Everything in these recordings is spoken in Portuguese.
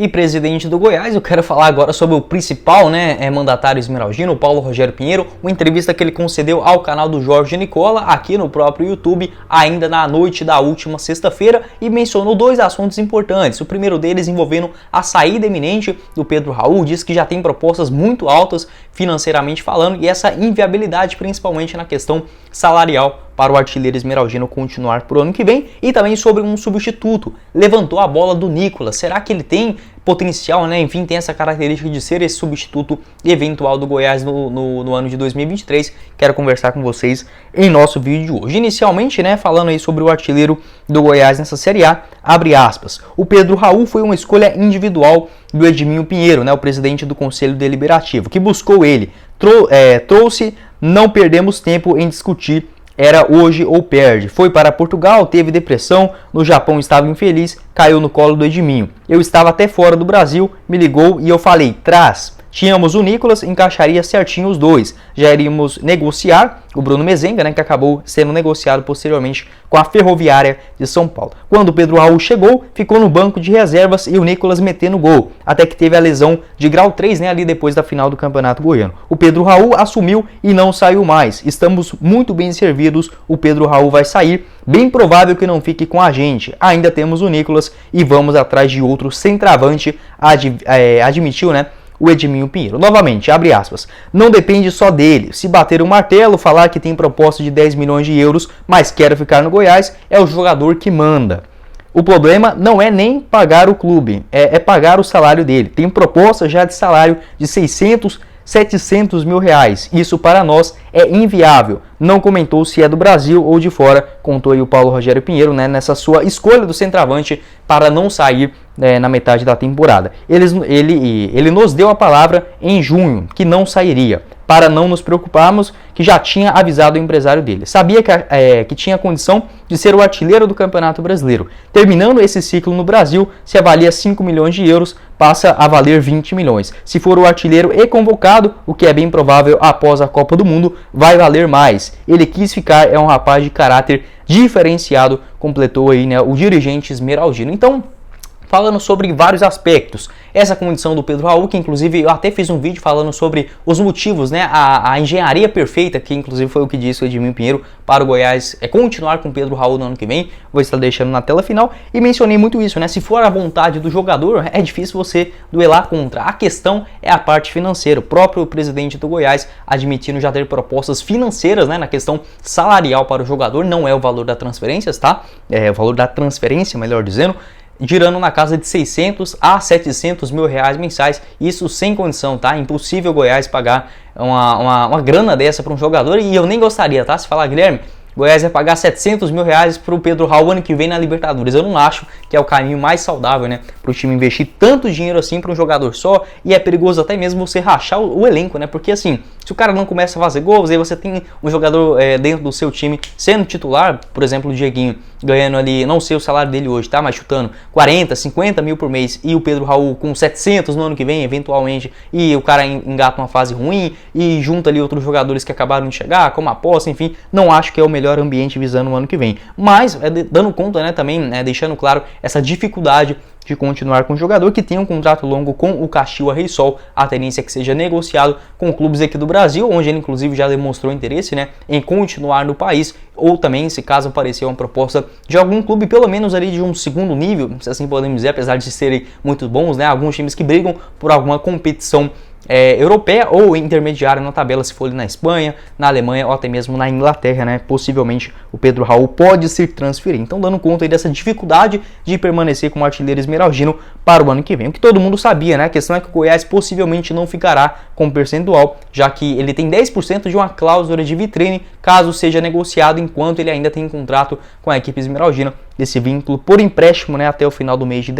E presidente do Goiás, eu quero falar agora sobre o principal, mandatário esmeraldino, o Paulo Rogério Pinheiro, uma entrevista que ele concedeu ao canal do Jorge Nicola, aqui no próprio YouTube, ainda na noite da última sexta-feira, e mencionou dois assuntos importantes. O primeiro deles envolvendo a saída iminente do Pedro Raul, diz que já tem propostas muito altas financeiramente falando, e essa inviabilidade principalmente na questão salarial para o artilheiro esmeraldino continuar por ano que vem, e também sobre um substituto. Levantou a bola do Nicolas. Será que ele tem potencial, Enfim, tem essa característica de ser esse substituto eventual do Goiás no ano de 2023. Quero conversar com vocês em nosso vídeo de hoje. Inicialmente, falando aí sobre o artilheiro do Goiás nessa Série A, abre aspas. O Pedro Raul foi uma escolha individual do Edminho Pinheiro, o presidente do Conselho Deliberativo, que buscou ele. Trouxe, não perdemos tempo em discutir. Era hoje ou perde. Foi para Portugal, teve depressão, no Japão estava infeliz, caiu no colo do Edminho. Eu estava até fora do Brasil, me ligou e eu falei, traz. Tínhamos o Nicolas, encaixaria certinho os dois. Já iríamos negociar o Bruno Mezenga, que acabou sendo negociado posteriormente com a Ferroviária de São Paulo. Quando o Pedro Raul chegou, ficou no banco de reservas e o Nicolas metendo gol. Até que teve a lesão de grau 3, ali depois da final do Campeonato Goiano. O Pedro Raul assumiu e não saiu mais. Estamos muito bem servidos, o Pedro Raul vai sair. Bem provável que não fique com a gente. Ainda temos o Nicolas e vamos atrás de outro centroavante, admitiu, o Edminho Pinheiro. Novamente, abre aspas, não depende só dele. Se bater o martelo, falar que tem proposta de 10 milhões de euros, mas quer ficar no Goiás, é o jogador que manda. O problema não é nem pagar o clube, é pagar o salário dele. Tem proposta já de salário de 600, 700 mil reais. Isso para nós é inviável. Não comentou se é do Brasil ou de fora, contou aí o Paulo Rogério Pinheiro, nessa sua escolha do centroavante para não sair na metade da temporada. Ele nos deu a palavra em junho, que não sairia, para não nos preocuparmos, que já tinha avisado o empresário dele. Sabia que tinha condição de ser o artilheiro do Campeonato Brasileiro. Terminando esse ciclo no Brasil, se avalia 5 milhões de euros, passa a valer 20 milhões. Se for o artilheiro e convocado, o que é bem provável após a Copa do Mundo, vai valer mais. Ele quis ficar, é um rapaz de caráter diferenciado, completou aí o dirigente esmeraldino. Então, falando sobre vários aspectos, essa condição do Pedro Raul, que inclusive eu até fiz um vídeo falando sobre os motivos, a engenharia perfeita, que inclusive foi o que disse o Edminho Pinheiro para o Goiás, continuar com o Pedro Raul no ano que vem, vou estar deixando na tela final, e mencionei muito isso, se for a vontade do jogador, é difícil você duelar contra, a questão é a parte financeira, o próprio presidente do Goiás admitindo já ter propostas financeiras, na questão salarial para o jogador, não é o valor da transferência, é o valor da transferência, melhor dizendo, girando na casa de 600 a 700 mil reais mensais, isso sem condição, Impossível o Goiás pagar uma grana dessa para um jogador, e eu nem gostaria, Se falar, Guilherme, Goiás vai pagar 700 mil reais para o Pedro Raul ano que vem na Libertadores. Eu não acho que é o caminho mais saudável, para o time investir tanto dinheiro assim para um jogador só, e é perigoso até mesmo você rachar o elenco, porque assim, se o cara não começa a fazer gols, aí você tem um jogador dentro do seu time sendo titular, por exemplo, o Dieguinho, ganhando ali, não sei o salário dele hoje, mas chutando 40, 50 mil por mês, e o Pedro Raul com 700 no ano que vem, eventualmente, e o cara engata uma fase ruim, e junta ali outros jogadores que acabaram de chegar, como aposta, enfim, não acho que é o melhor ambiente visando o ano que vem. Mas, dando conta, também, deixando claro essa dificuldade de continuar com o jogador que tem um contrato longo com o Caxias Reysol, a tendência é que seja negociado com clubes aqui do Brasil, onde ele inclusive já demonstrou interesse em continuar no país, ou também, se caso aparecer uma proposta de algum clube, pelo menos ali de um segundo nível, se assim podemos dizer, apesar de serem muito bons, alguns times que brigam por alguma competição europeia ou intermediária na tabela, se for ali na Espanha, na Alemanha ou até mesmo na Inglaterra, possivelmente o Pedro Raul pode se transferir. Então, dando conta aí dessa dificuldade de permanecer como artilheiro esmeraldino para o ano que vem. O que todo mundo sabia, A questão é que o Goiás possivelmente não ficará com percentual, já que ele tem 10% de uma cláusula de vitrine, caso seja negociado, enquanto ele ainda tem um contrato com a equipe esmeraldina, desse vínculo por empréstimo, até o final do mês de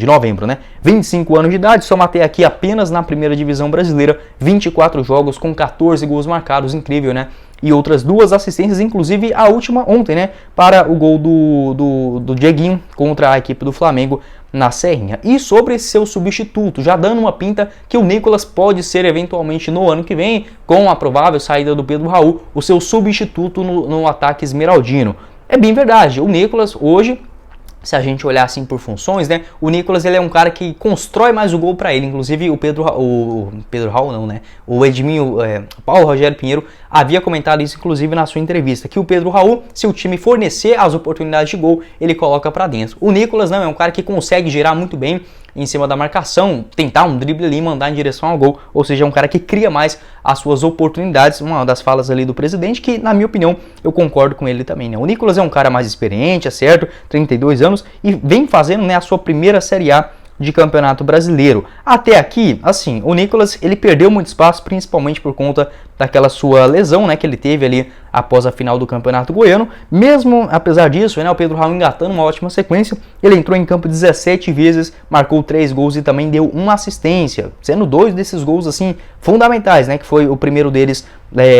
novembro, 25 anos de idade, só matei aqui apenas na primeira divisão brasileira, 24 jogos com 14 gols marcados, incrível, E outras 2 assistências, inclusive a última ontem, para o gol do Dieguinho contra a equipe do Flamengo na Serrinha. E sobre seu substituto, já dando uma pinta que o Nicolas pode ser eventualmente no ano que vem, com a provável saída do Pedro Raul, o seu substituto no ataque esmeraldino. É bem verdade, o Nicolas hoje se a gente olhar assim por funções, né? O Nicolas, ele é um cara que constrói mais o gol para ele. Inclusive o Pedro Raul não, né? O Edminho, Paulo Rogério Pinheiro havia comentado isso inclusive na sua entrevista, que o Pedro Raul, se o time fornecer as oportunidades de gol, ele coloca para dentro. O Nicolas não é um cara que consegue girar muito bem em cima da marcação, tentar um drible ali e mandar em direção ao gol, ou seja, é um cara que cria mais as suas oportunidades. Uma das falas ali do presidente, que na minha opinião eu concordo com ele também, né? O Nicolas é um cara mais experiente, é certo, 32 anos, e vem fazendo, né, a sua primeira Série A de Campeonato Brasileiro. Até aqui, assim, o Nicolas, ele perdeu muito espaço, principalmente por conta daquela sua lesão, né, que ele teve ali após a final do Campeonato Goiano. Mesmo apesar disso, né, o Pedro Raul engatando uma ótima sequência, ele entrou em campo 17 vezes, marcou 3 gols e também deu uma assistência, sendo 2 desses gols assim fundamentais, né, que foi o primeiro deles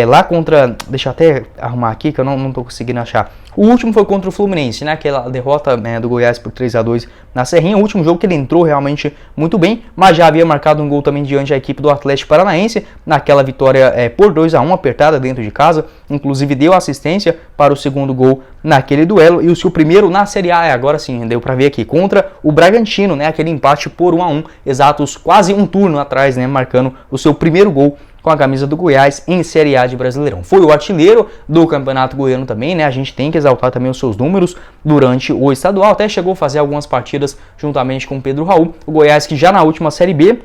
lá contra, deixa eu até arrumar aqui que eu não tô conseguindo achar. O último foi contra o Fluminense, né, aquela derrota, né, do Goiás por 3-2 na Serrinha. O último jogo que ele entrou realmente muito bem, mas já havia marcado um gol também diante da equipe do Atlético Paranaense, naquela vitória por 2-1 apertada dentro de casa. Inclusive deu assistência para o segundo gol naquele duelo, e o seu primeiro na Série A, agora sim, deu para ver aqui, contra o Bragantino, né, aquele empate por 1-1, exatos quase um turno atrás, né, marcando o seu primeiro gol com a camisa do Goiás em Série A de Brasileirão. Foi o artilheiro do Campeonato Goiano também, né? A gente tem que exaltar também os seus números durante o estadual, até chegou a fazer algumas partidas juntamente com o Pedro Raul. O Goiás, que já na última Série B,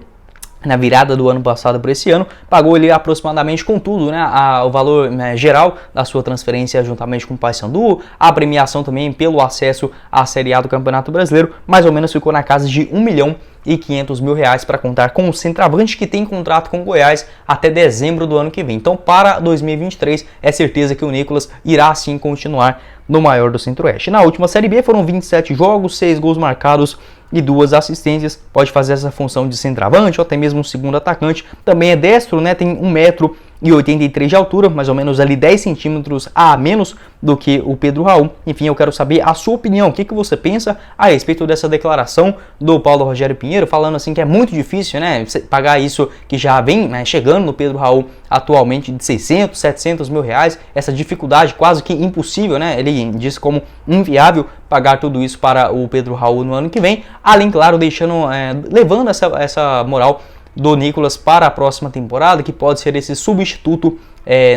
na virada do ano passado para esse ano, pagou ele aproximadamente com tudo, né, o valor geral da sua transferência juntamente com o Paysandu, a premiação também pelo acesso à Série A do Campeonato Brasileiro, mais ou menos ficou na casa de R$1.500.000 para contar com o centroavante, que tem contrato com o Goiás até dezembro do ano que vem. Então, para 2023, é certeza que o Nicolas irá sim continuar no maior do Centro-Oeste. Na última Série B foram 27 jogos, 6 gols marcados e 2 assistências. Pode fazer essa função de centroavante ou até mesmo um segundo atacante. Também é destro, né? Tem 1,83 m de altura, mais ou menos ali 10 centímetros a menos do que o Pedro Raul. Enfim, eu quero saber a sua opinião. O que você pensa a respeito dessa declaração do Paulo Rogério Pinheiro, falando assim que é muito difícil, né, pagar isso que já vem, né, chegando no Pedro Raul atualmente de 600, 700 mil reais, essa dificuldade quase que impossível, né? Ele disse como inviável pagar tudo isso para o Pedro Raul no ano que vem, além, claro, levando essa moral do Nicolas para a próxima temporada, que pode ser esse substituto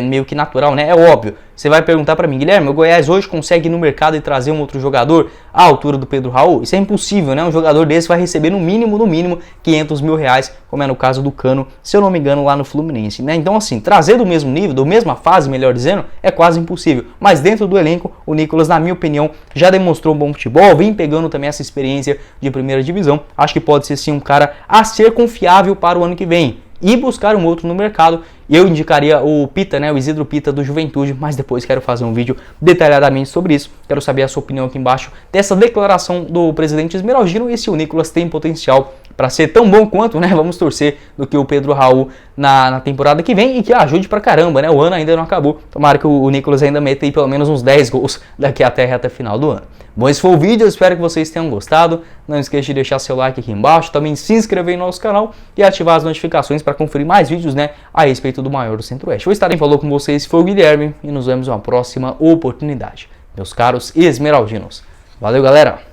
meio que natural, né? É óbvio. Você vai perguntar para mim, Guilherme, o Goiás hoje consegue ir no mercado e trazer um outro jogador à altura do Pedro Raul? Isso é impossível, né? Um jogador desse vai receber no mínimo, R$500 mil, como é no caso do Cano, se eu não me engano, lá no Fluminense, né? Então, assim, trazer do mesmo nível, da mesma fase, melhor dizendo, é quase impossível. Mas dentro do elenco, o Nicolas, na minha opinião, já demonstrou um bom futebol, vem pegando também essa experiência de primeira divisão. Acho que pode ser sim um cara a ser confiável para o ano que vem. E buscar um outro no mercado. Eu indicaria o Pita, né, o Isidro Pita do Juventude, mas depois quero fazer um vídeo detalhadamente sobre isso. Quero saber a sua opinião aqui embaixo dessa declaração do presidente Esmeraldino e se o Nicolas tem potencial para ser tão bom quanto, né, vamos torcer, do que o Pedro Raul na temporada que vem, e que ajude pra caramba, né, o ano ainda não acabou. Tomara que o Nicolas ainda meta aí pelo menos uns 10 gols daqui até a reta final do ano. Bom, esse foi o vídeo, eu espero que vocês tenham gostado. Não esqueça de deixar seu like aqui embaixo, também se inscrever no nosso canal e ativar as notificações para conferir mais vídeos, né, a respeito do maior do Centro-Oeste. Eu estarei falando com vocês, foi o Guilherme, e nos vemos em uma próxima oportunidade. Meus caros esmeraldinos. Valeu, galera!